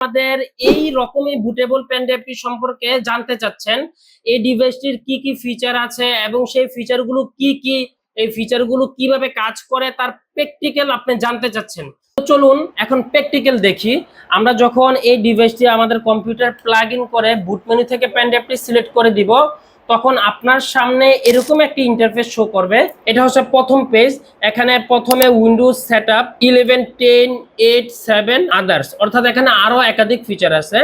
আমাদের এই রকমই বুটেবল পেন ড্রাইভটি সম্পর্কে জানতে চাচ্ছেন, এই ডিভাইসটির কি কি ফিচার আছে এবং সেই ফিচারগুলো কি কি, এই ফিচারগুলো কিভাবে কাজ করে তার প্র্যাকটিক্যাল আপনি জানতে চাচ্ছেন। তো চলুন এখন প্র্যাকটিক্যাল দেখি। আমরা যখন এই ডিভাইসটি আমাদের কম্পিউটার প্লাগ ইন করে বুট মেনু থেকে পেন ড্রাইভটি সিলেক্ট করে দিব, তখন আপনার সামনে এরকম একটি ইন্টারফেস শো করবে। এটা হচ্ছে প্রথম পেজ। এখানে প্রথমে উইন্ডোজ সেটআপ 11, 10, 8, 7 আদার্স, অর্থাৎ এখানে আরো একাধিক ফিচার আছে।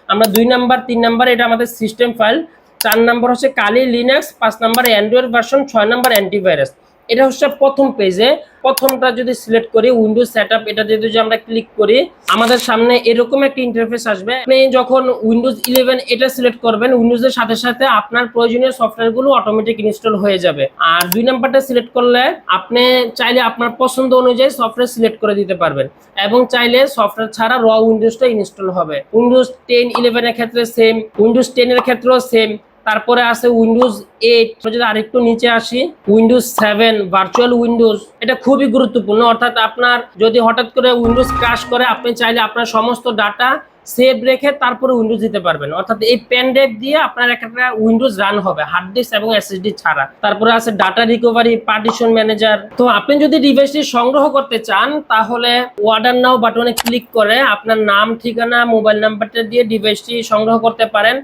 আমরা 2 নাম্বার 3 নাম্বার এটা আমাদের সিস্টেম ফাইল, 4 নাম্বার হচ্ছে কালি Linux, 5 number Android version, 6 number antivirus. এটা হচ্ছে প্রথম পেজে। প্রথমটা যদি সিলেক্ট করি উইন্ডোজ সেটআপ, এটা যদি আমরা ক্লিক করি আমাদের সামনে এরকম একটা ইন্টারফেস আসবে। আপনি যখন উইন্ডোজ 11 এটা সিলেক্ট করবেন, উইন্ডোজের সাথে সাথে আপনার প্রয়োজনীয় সফটওয়্যারগুলো অটোমেটিক ইনস্টল হয়ে যাবে। আর 2 নাম্বারটা সিলেক্ট করলে আপনি চাইলে আপনার পছন্দ অনুযায়ী সফটওয়্যার সিলেক্ট করে দিতে পারবেন এবং চাইলে সফটওয়্যার ছাড়া র উইন্ডোজটা ইনস্টল হবে। উইন্ডোজ 10, 11 এর ক্ষেত্রে সেম, উইন্ডোজ 10 এর ক্ষেত্রেও সেম। তারপরে আছে উইন্ডোজ 8। যদি আরেকটু নিচে আসি, উইন্ডোজ 7 ভার্চুয়াল উইন্ডোজ, এটা খুবই গুরুত্বপূর্ণ। অর্থাৎ আপনার যদি হঠাৎ করে উইন্ডোজ ক্র্যাশ করে, আপনি চাইলে আপনার সমস্ত ডাটা সেভ রেখে তারপরে উইন্ডোজ দিতে পারবেন। অর্থাৎ এই পেন ড্রাইভ দিয়ে আপনার একটা উইন্ডোজ রান হবে হার্ড ডিস্ক এবং এসএসডি ছাড়া। তারপরে আছে ডাটা রিকভারি, পার্টিশন ম্যানেজার। তো আপনি যদি ডিভাইসটি সংগ্রহ করতে চান তাহলে অর্ডার নাও বাটনে ক্লিক করে আপনার নাম, ঠিকানা, মোবাইল নাম্বারটা দিয়ে ডিভাইসটি সংগ্রহ করতে পারেন।